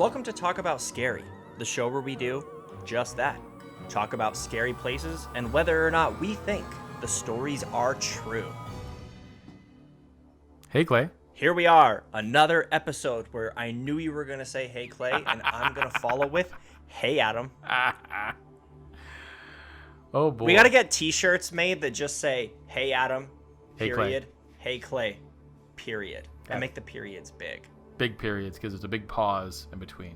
Welcome to Talk About Scary, the show where we do just that. Talk about scary places and whether or not we think the stories are true. Hey, Clay. Here we are, another episode where I knew you were going to say, hey, Clay, and I'm going to follow with, hey, Adam. Oh, boy. We got to get t-shirts made that just say, hey, Adam, Hey, period, Clay. hey, Clay, period. And make the periods big. Big periods, because there's a big pause in between.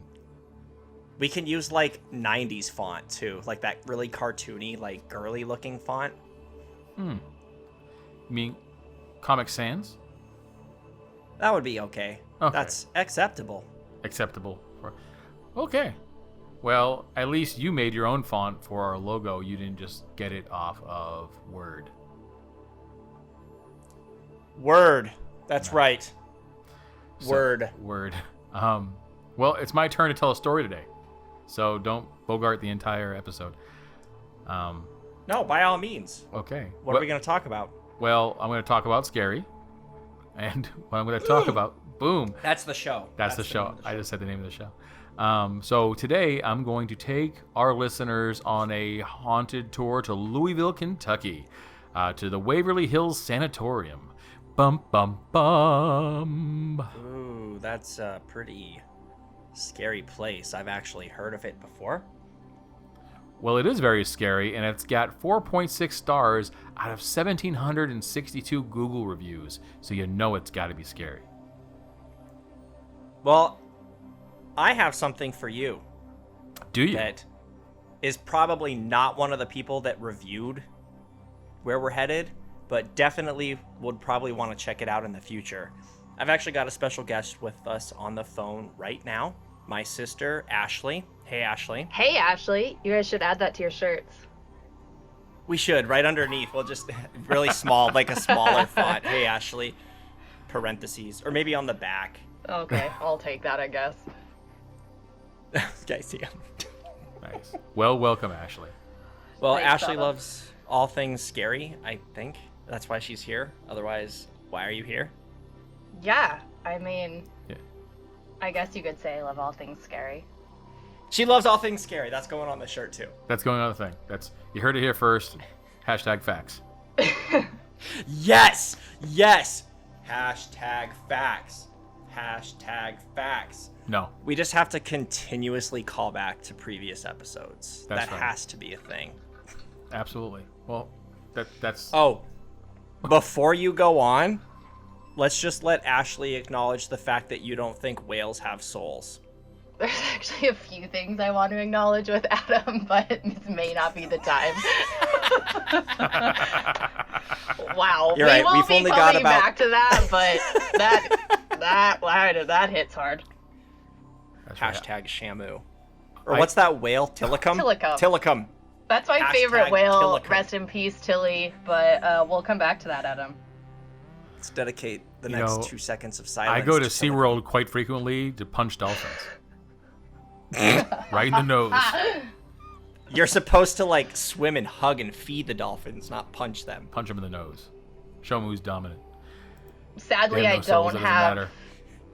We can use, like, 90s font, too. Like that really cartoony, like, girly-looking font. You mean Comic Sans? That would be okay. That's acceptable. Acceptable. Okay. Well, at least you made your own font for our logo. You didn't just get it off of Word. Word. That's right. So, Word. Well, it's my turn to tell a story today. So don't bogart the entire episode. No, by all means. Okay. What are we going to talk about? Well, I'm going to talk about scary. And what I'm going to talk about, boom. That's the show. That's the show. I just said the name of the show. So today I'm going to take our listeners on a haunted tour to Louisville, Kentucky, to the Waverly Hills Sanatorium. Bum, bum, bum. Ooh, that's a pretty scary place. I've actually heard of it before. Well, it is very scary, and it's got 4.6 stars out of 1,762 Google reviews, so you know it's got to be scary. Well, I have something for you. Do you? That is probably not one of the people that reviewed where we're headed, but definitely would probably want to check it out in the future. I've actually got a special guest with us on the phone right now. My sister, Ashley. Hey, Ashley. Hey, Ashley. You guys should add that to your shirts. We should, right underneath. We'll just, really small, like a smaller font. Hey, Ashley. Parentheses. Or maybe on the back. Okay, I'll take that, I guess. Guys, yeah. Nice. Well, welcome, Ashley. Well, Thanks, Ashley Bubba. loves all things scary, I think. That's why she's here. Otherwise, why are you here? Yeah, I mean, Yeah. I guess you could say I love all things scary. She loves all things scary. That's going on the shirt, too. That's going on the thing. You heard it here first. Hashtag facts. Yes! Yes! Hashtag facts. Hashtag facts. No. We just have to continuously call back to previous episodes. That's that right. has to be a thing. Absolutely. Well, that's... Oh, before you go on, let's just let Ashley acknowledge the fact that you don't think whales have souls. There's actually a few things I want to acknowledge with Adam, but this may not be the time. Wow. You're right. We won't We've only be got coming about- back to that, but that hits hard. That's right. Hashtag Shamu. Or what's that whale? Tillicum? Tillicum. Tillicum. That's my Hashtag favorite whale. Tillicum. Rest in peace, Tilly. But we'll come back to that, Adam. Let's dedicate the You next know, 2 seconds of silence. I go to Tillicum. SeaWorld quite frequently to punch dolphins. Right in the nose. You're supposed to, like, swim and hug and feed the dolphins, not punch them. Punch them in the nose. Show them who's dominant. Sadly, They have I no souls, don't it doesn't have matter.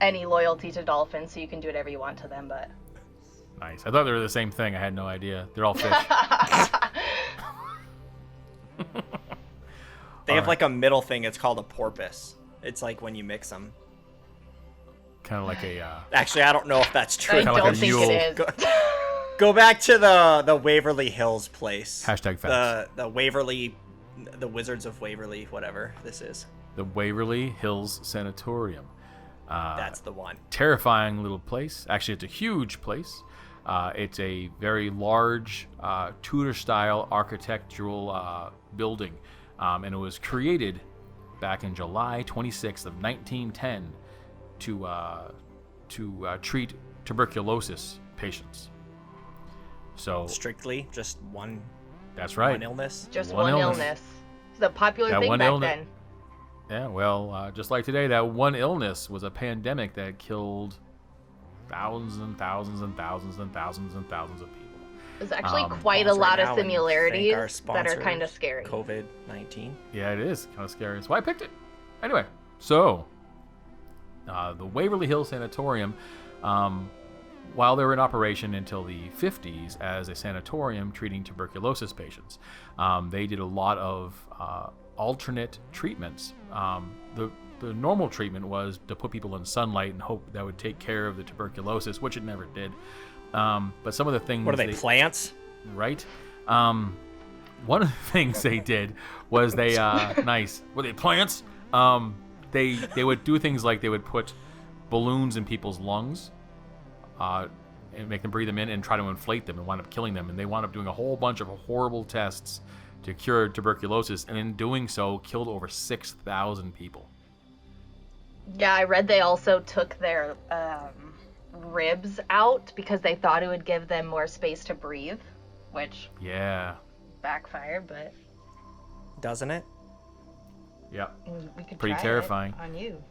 any loyalty to dolphins, so you can do whatever you want to them, but... Nice. I thought they were the same thing. I had no idea. They're all fish. They have, like, a middle thing. It's called a porpoise. It's like when you mix them. Kind of like a... Actually, I don't know if that's true. I Kinda like don't a think mule. it is. Go back to the Waverly Hills place. Hashtag facts. The Waverly, the Wizards of Waverly, whatever this is. The Waverly Hills Sanatorium. That's the one. Terrifying little place. Actually, it's a huge place. It's a very large Tudor-style architectural building, and it was created back in July 26th of 1910 to treat tuberculosis patients. So Strictly just one. that's right. One illness. Just One one illness. illness. It's a popular That thing one back illness- then. Yeah, well, just like today, that one illness was a pandemic that killed thousands and thousands and thousands and thousands and thousands of people. There's actually Pause quite a Pause right lot now of and thank similarities our that are sponsors, kind of scary. COVID-19. Yeah, it is kind of scary. That's why I picked it. Anyway, so the Waverly Hills Sanatorium while they were in operation until the 50s as a sanatorium treating tuberculosis patients. They did a lot of alternate treatments. The normal treatment was to put people in sunlight and hope that would take care of the tuberculosis, which it never did. But some of the things... What are they, plants? Right. One of the things they did was they... nice. Were they plants? They would do things like they would put balloons in people's lungs and make them breathe them in and try to inflate them and wind up killing them. And they wound up doing a whole bunch of horrible tests to cure tuberculosis, and in doing so, killed over 6,000 people. Yeah, I read they also took their ribs out because they thought it would give them more space to breathe, which backfired, but doesn't it? Yeah. We could pretty try terrifying it on you.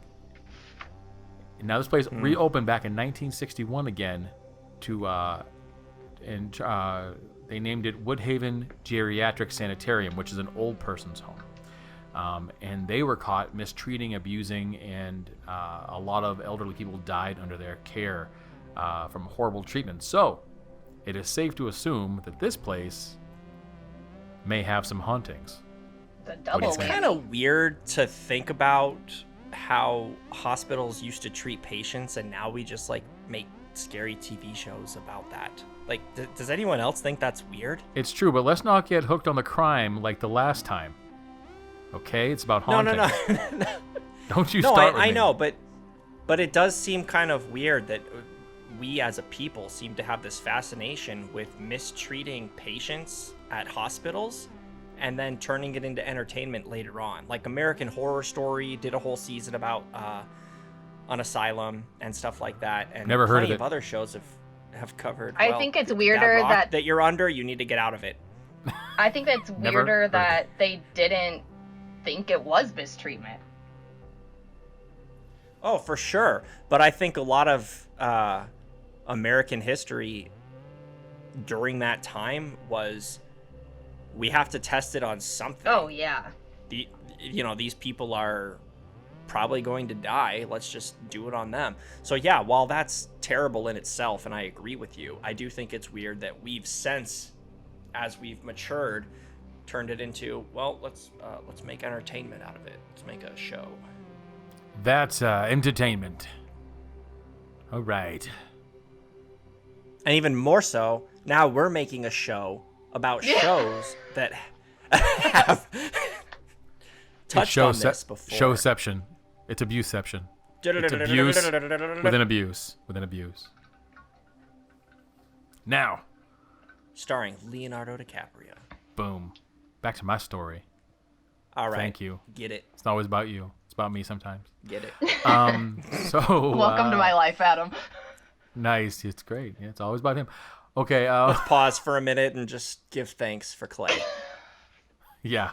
And now this place reopened back in 1961 again they named it Woodhaven Geriatric Sanitarium, which is an old person's home. And they were caught mistreating, abusing, and a lot of elderly people died under their care from horrible treatment. So it is safe to assume that this place may have some hauntings. The double It's kind of weird to think about how hospitals used to treat patients, and now we just like make scary TV shows about that. Like, does anyone else think that's weird? It's true, but let's not get hooked on the crime like the last time. Okay, it's about haunting. No. Don't you start with me. I know, but it does seem kind of weird that we as a people seem to have this fascination with mistreating patients at hospitals and then turning it into entertainment later on. Like American Horror Story did a whole season about an asylum and stuff like that. And never heard of plenty it. of other shows have covered. I think it's weirder that you're under, you need to get out of it. I think that's weirder that they didn't think it was mistreatment. Oh, for sure. But I think a lot of American history during that time was, we have to test it on something. Oh, yeah. These people are probably going to die. Let's just do it on them. So yeah, while that's terrible in itself, and I agree with you, I do think it's weird that we've since, as we've matured, turned it into, well, let's make entertainment out of it. Let's make a show. That's entertainment. All right. And even more so, now we're making a show about shows that have touched on this before. Showception. It's abuseception. It's abuse within abuse within abuse. Now. Starring Leonardo DiCaprio. Boom. Back to my story. All right. Thank you. Get it. It's not always about you. It's about me sometimes. Get it. Welcome to my life, Adam. Nice. It's great. Yeah, it's always about him. Okay. Let's pause for a minute and just give thanks for Clay. Yeah.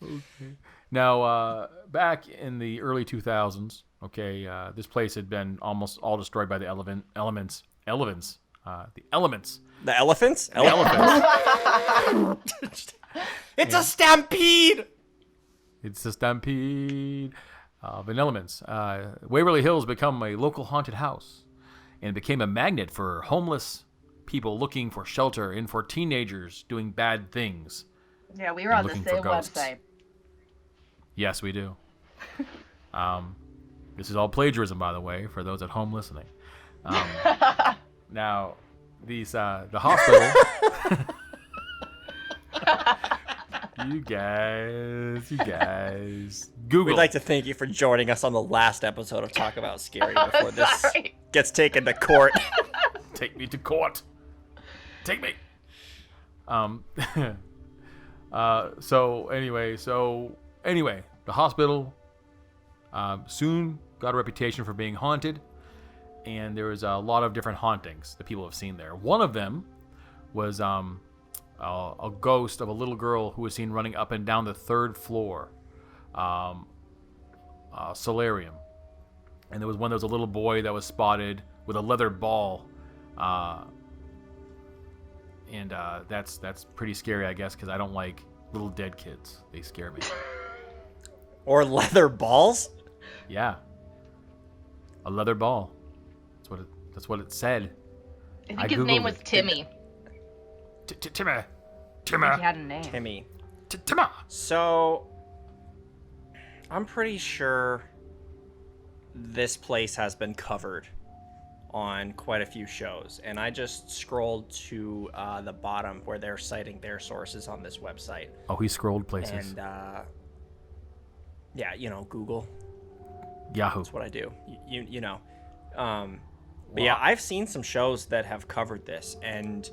Okay. Now, back in the early 2000s, this place had been almost all destroyed by the elements. The elephants. It's a stampede. It's a stampede of elements. Waverly Hills became a local haunted house and became a magnet for homeless people looking for shelter and for teenagers doing bad things. Yeah, we were on the same website. Yes, we do. This is all plagiarism, by the way, for those at home listening. Now, the hospital. You guys. Google. We'd like to thank you for joining us on the last episode of Talk About Scary before this gets taken to court. Take me to court. Take me. So anyway, the hospital soon got a reputation for being haunted, and there was a lot of different hauntings that people have seen there. One of them was a ghost of a little girl who was seen running up and down the third floor solarium, and there was a little boy that was spotted with a leather ball, and that's pretty scary, I guess, because I don't like little dead kids. They scare me. Or leather balls? Yeah. A leather ball. That's what it said. I think his name was Timmy. Timmy. He had a name. Timmy. Timmy. So, I'm pretty sure this place has been covered on quite a few shows, and I just scrolled to the bottom where they're citing their sources on this website. Oh, he scrolled places. And yeah, Google. Yahoo. That's what I do. You know. But yeah, I've seen some shows that have covered this, and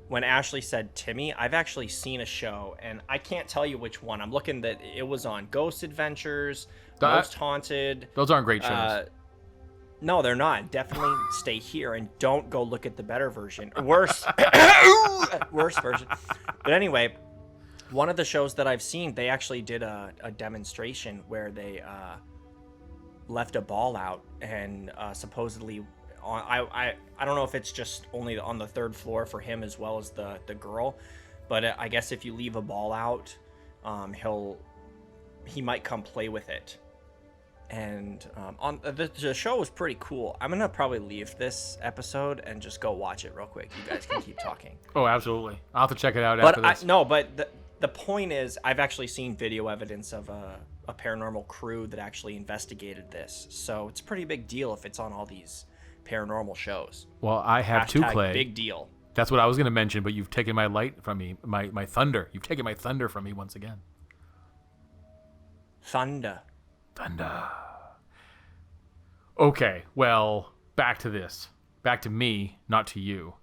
when Ashley said Timmy, I've actually seen a show, and I can't tell you which one. I'm looking that it was on Ghost Adventures, Most Haunted. Those aren't great shows. No, they're not. Definitely stay here and don't go look at the better version. Worse version. But anyway, one of the shows that I've seen, they actually did a demonstration where they left a ball out, and supposedly I don't know if it's just only on the third floor for him as well as the girl, but I guess if you leave a ball out, he might come play with it. And on the show was pretty cool. I'm gonna probably leave this episode and just go watch it real quick. You guys can keep talking. Oh, absolutely. I'll have to check it out after this. But the point is, I've actually seen video evidence of a paranormal crew that actually investigated this. So it's a pretty big deal if it's on all these paranormal shows. Well, I have to play. Big deal. That's what I was going to mention, but you've taken my light from me, my thunder. You've taken my thunder from me once again. Thunder. Okay, well, back to this. Back to me, not to you.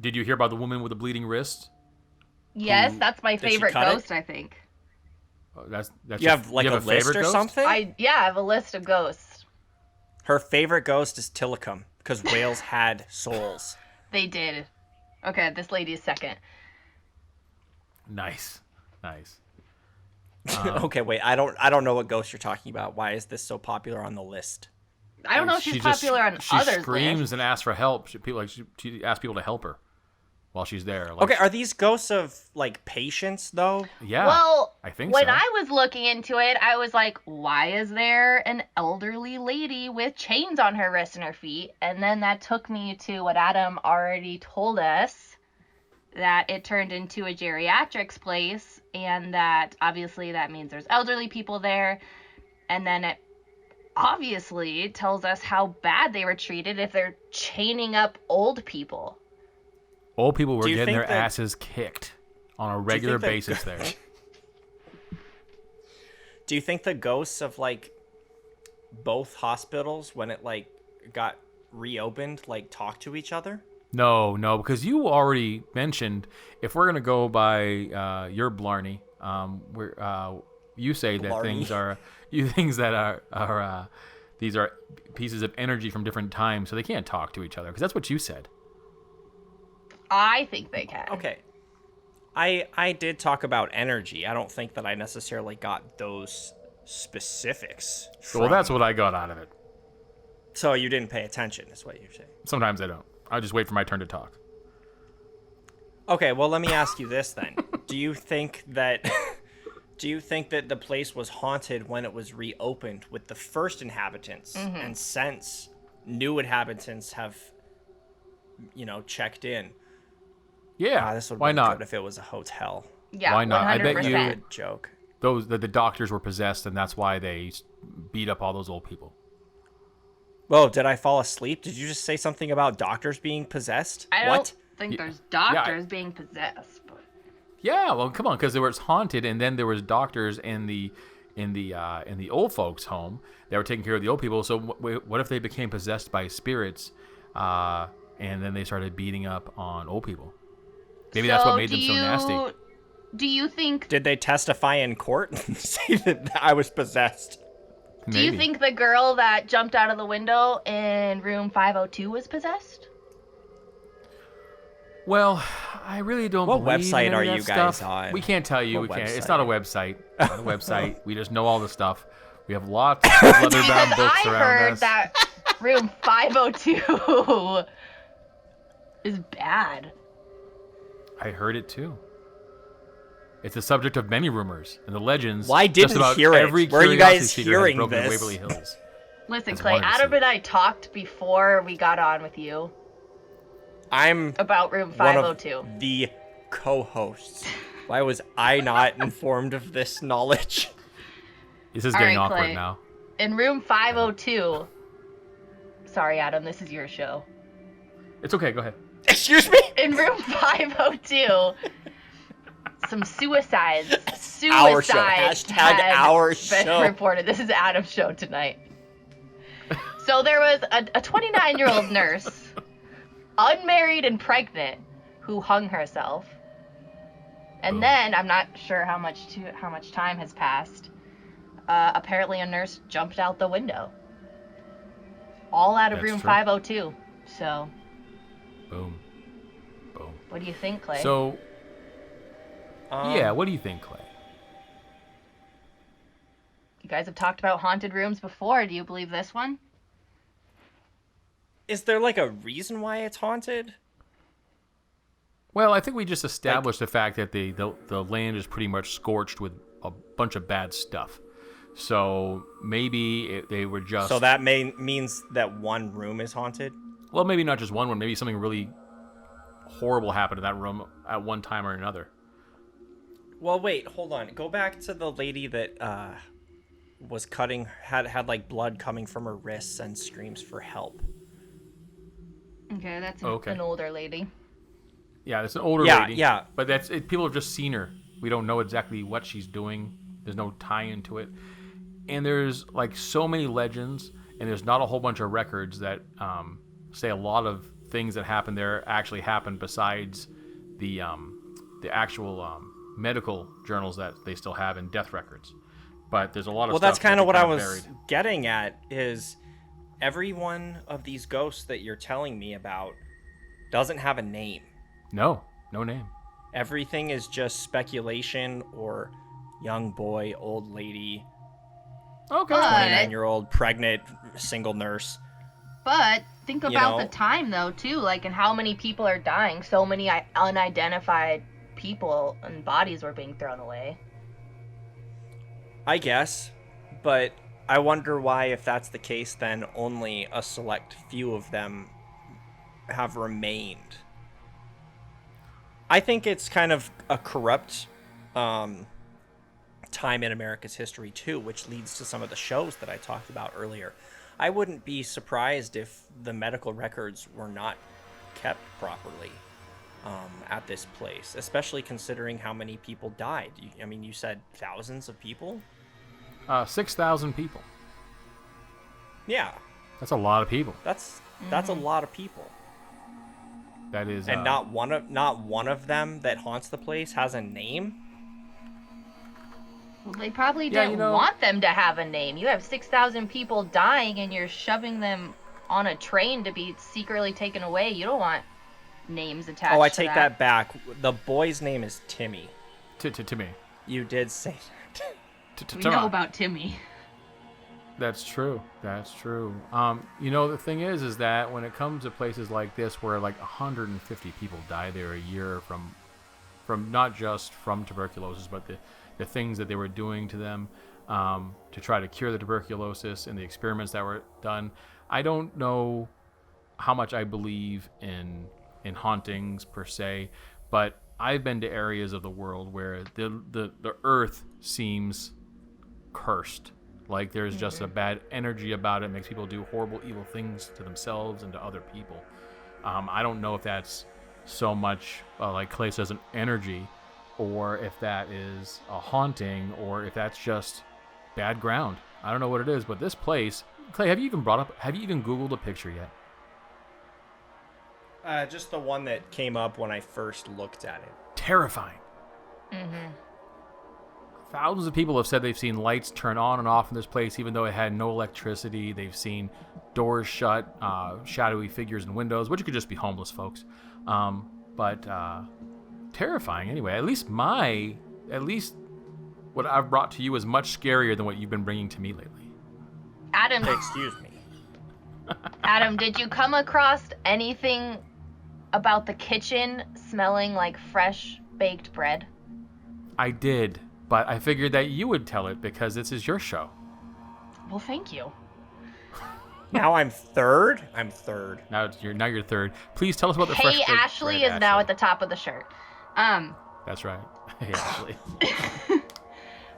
Did you hear about the woman with the bleeding wrist? Yes, that's my favorite ghost, I think. Oh, that's you have like a list or something? I have a list of ghosts. Her favorite ghost is Tillicum, because whales had souls. They did. Okay, this lady is second. Nice. Okay, wait. I don't know what ghost you're talking about. Why is this so popular on the list? I don't know if she's popular on others' lists. She screams and asks for help. She asks people to help her while she's there. Okay, are these ghosts of like patients though? Yeah. Well, I think when so. I was looking into it, I was like, why is there an elderly lady with chains on her wrists and her feet? And then that took me to what Adam already told us, that it turned into a geriatrics place, and that obviously that means there's elderly people there, and then it obviously tells us how bad they were treated if they're chaining up old people. Old people were getting their asses kicked on a regular basis there. Do you think the ghosts of like both hospitals, when it like got reopened, like talk to each other? No, because you already mentioned, if we're gonna go by your Blarney, you say that these are pieces of energy from different times, so they can't talk to each other, because that's what you said. I think they can. Okay. I did talk about energy. I don't think that I necessarily got those specifics. Well, that's what I got out of it. So you didn't pay attention, is what you're saying. Sometimes I don't. I just wait for my turn to talk. Okay, well, let me ask you this then. Do you think that the place was haunted when it was reopened with the first inhabitants, and since new inhabitants have, checked in? Yeah. This would why be not? Good if it was a hotel. Yeah. Why not? 100%. I bet you. Good joke. The doctors were possessed, and that's why they beat up all those old people. Whoa, did I fall asleep? Did you just say something about doctors being possessed? I don't think there's doctors being possessed. But... Yeah, well, come on, because there was haunted, and then there was doctors in the old folks' home that were taking care of the old people. So what if they became possessed by spirits, and then they started beating up on old people? Maybe that's what made them so nasty. Do you think... Did they testify in court and say that I was possessed? Do you think the girl that jumped out of the window in room 502 was possessed? Well, I really don't believe What website in are that you guys stuff. on? We can't tell you. What We can't. website? It's not a website. Not a website. We just know all the stuff. We have lots of leather-bound books around us. I heard that room 502 is bad. I heard it too. It's the subject of many rumors and the legends. Why didn't just about hear it? every Where are you guys curiosity seeker has hearing broken in this? Waverly Hills. Listen, Clay, Adam and I talked before we got on with you. I'm about room 502. One of the co-hosts. Why was I not informed of this knowledge? This is getting awkward Clay. now. In room 502. Sorry, Adam, this is your show. It's okay, go ahead. Excuse me? In room 502, some suicides. Our show. Hashtag our show. Been reported. This is Adam's show tonight. So there was a 29-year-old nurse, unmarried and pregnant, who hung herself. And then, I'm not sure how much time has passed, apparently a nurse jumped out the window. All out of room 502. So. Boom. Boom. What do you think, Clay? So, yeah, what do you think, Clay? You guys have talked about haunted rooms before. Do you believe this one? Is there like a reason why it's haunted? Well, I think we just established the fact that the land is pretty much scorched with a bunch of bad stuff. So maybe they were just... So that means that one room is haunted? Well, maybe not just one room. Maybe something really horrible happened to that room at one time or another. Well, wait, hold on. Go back to the lady that was cutting, had like blood coming from her wrists and screams for help. Okay, that's an older lady. Yeah, it's an older lady. Yeah. But people have just seen her. We don't know exactly what she's doing. There's no tie-in to it. And there's like so many legends, and there's not a whole bunch of records that say a lot of things that happened there actually happened besides the actual medical journals that they still have and death records. But there's a lot of stuff. Well, that's kind of what I was buried. getting at is every one of these ghosts that you're telling me about doesn't have a name. No name. Everything is just speculation or young boy, old lady, okay, 29-year-old pregnant single nurse. But think about the time though too, like, and how many people are dying. So many unidentified people and bodies were being thrown away. I guess, but I wonder why, if that's the case, then only a select few of them have remained. I think it's kind of a corrupt time in America's history too, which leads to some of the shows that I talked about earlier. I wouldn't be surprised if the medical records were not kept properly at this place, especially considering how many people died. I mean, you said thousands of people? 6,000 people. Yeah. That's a lot of people. That's a lot of people. That is, and not one of them that haunts the place has a name. Well, they probably didn't want them to have a name. You have 6,000 people dying, and you're shoving them on a train to be secretly taken away. You don't want names attached. Oh, I take that back. The boy's name is Timmy. Timmy. You did say that. We know about Timmy. That's true. The thing is that when it comes to places like this where like 150 people die there a year from not just from tuberculosis, but the things that they were doing to them to try to cure the tuberculosis and the experiments that were done, I don't know how much I believe in hauntings per se, but I've been to areas of the world where the earth seems cursed. Like there's just a bad energy about it. Makes people do horrible, evil things to themselves and to other people. I don't know if that's so much, like Clay says, an energy, or if that is a haunting, or if that's just bad ground. I don't know what it is, but this place, Clay, have you even Googled a picture yet? Just the one that came up when I first looked at it. Terrifying. Mm-hmm. Thousands of people have said they've seen lights turn on and off in this place, even though it had no electricity. They've seen doors shut, shadowy figures in windows, which could just be homeless folks. But terrifying anyway. At least what I've brought to you is much scarier than what you've been bringing to me lately. Adam. Excuse me. Adam, did you come across anything about the kitchen smelling like fresh baked bread? I did. But I figured that you would tell it because this is your show. Well, thank you. Now I'm third? I'm third. Now you're third. Please tell us about the fresh baked Ashley bread, is now at the top of the shirt. That's right. Hey, Ashley.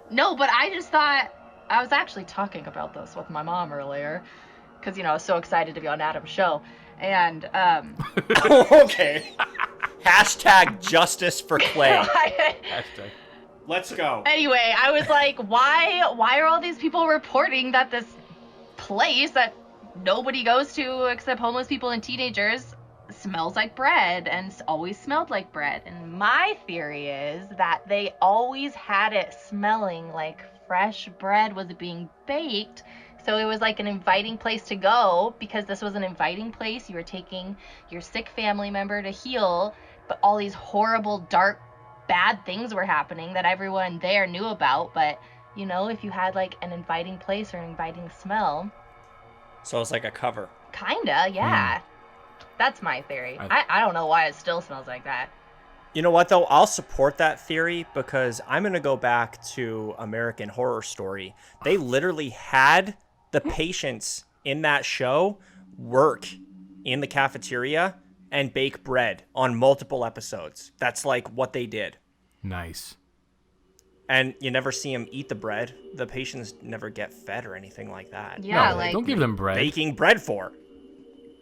No, but I just thought, I was actually talking about this with my mom earlier, because, I was so excited to be on Adam's show, and, Okay. Hashtag justice for Clay. Hashtag. Let's go. Anyway, I was like, why are all these people reporting that this place that nobody goes to except homeless people and teenagers smells like bread and always smelled like bread? And my theory is that they always had it smelling like fresh bread was being baked, so it was like an inviting place to go, because this was an inviting place. You were taking your sick family member to heal, but all these horrible, dark, bad things were happening that everyone there knew about. But if you had like an inviting place or an inviting smell, So it's like a cover. kinda, yeah. That's my theory. I don't know why it still smells like that. You know what, though? I'll support that theory because I'm going to go back to American Horror Story. They literally had the patients in that show work in the cafeteria and bake bread on multiple episodes. That's like what they did. Nice. And you never see them eat the bread. The patients never get fed or anything like that. Yeah, No, like don't give them bread. Baking bread for?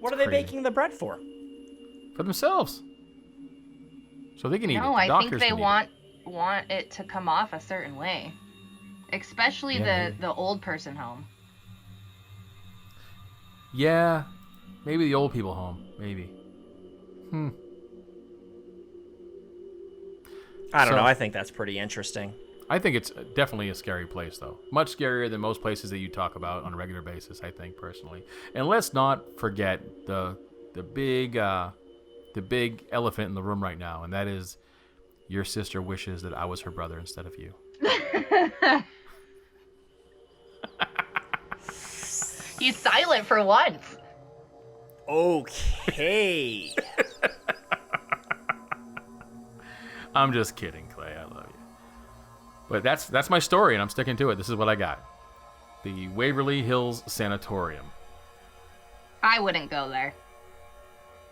What are they crazy. baking the bread for? For themselves. So they can eat it. No, The I think doctors they can eat want it to come off a certain way, especially Yeah, the old person home. Yeah, maybe the old people home. Maybe. I don't So- know. I think that's pretty interesting. I think it's definitely a scary place, though. Much scarier than most places that you talk about on a regular basis, I think, personally. And let's not forget the big elephant in the room right now, and that is your sister wishes that I was her brother instead of you. He's silent for once. Okay. I'm just kidding, Clay. I love you. But that's my story, and I'm sticking to it. This is what I got. The Waverly Hills Sanatorium. I wouldn't go there.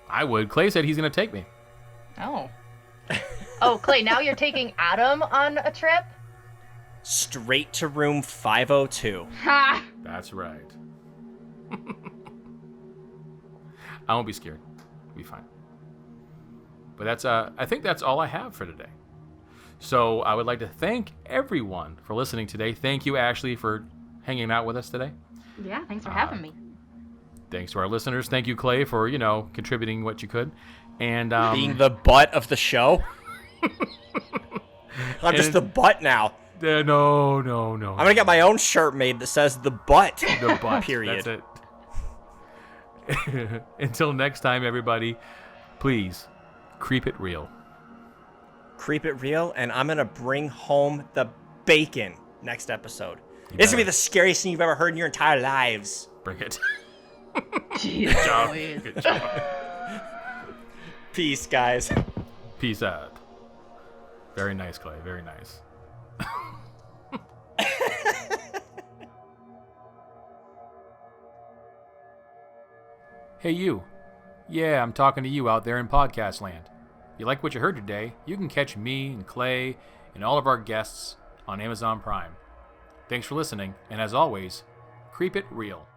I would. Clay said he's going to take me. Oh. Oh, Clay, now you're taking Adam on a trip? Straight to room 502. Ha! That's right. I won't be scared. I'll be fine. But that's I think that's all I have for today. So I would like to thank everyone for listening today. Thank you, Ashley, for hanging out with us today. Yeah, thanks for having me. Thanks to our listeners. Thank you, Clay, for contributing what you could, and Being the butt of the show. I'm just the butt now. no. I'm gonna get my own shirt made that says the butt. The butt. Period. That's it. Until next time, everybody, please keep it real. Creep it real, and I'm gonna bring home the bacon next episode. This is gonna be the scariest thing you've ever heard in your entire lives. Bring it. Good job. Good job. Peace, guys. Peace out. Very nice, Clay. Very nice. Hey, you. Yeah, I'm talking to you out there in podcast land. If you like what you heard today, you can catch me and Clay and all of our guests on Amazon Prime. Thanks for listening, and as always, keep it real.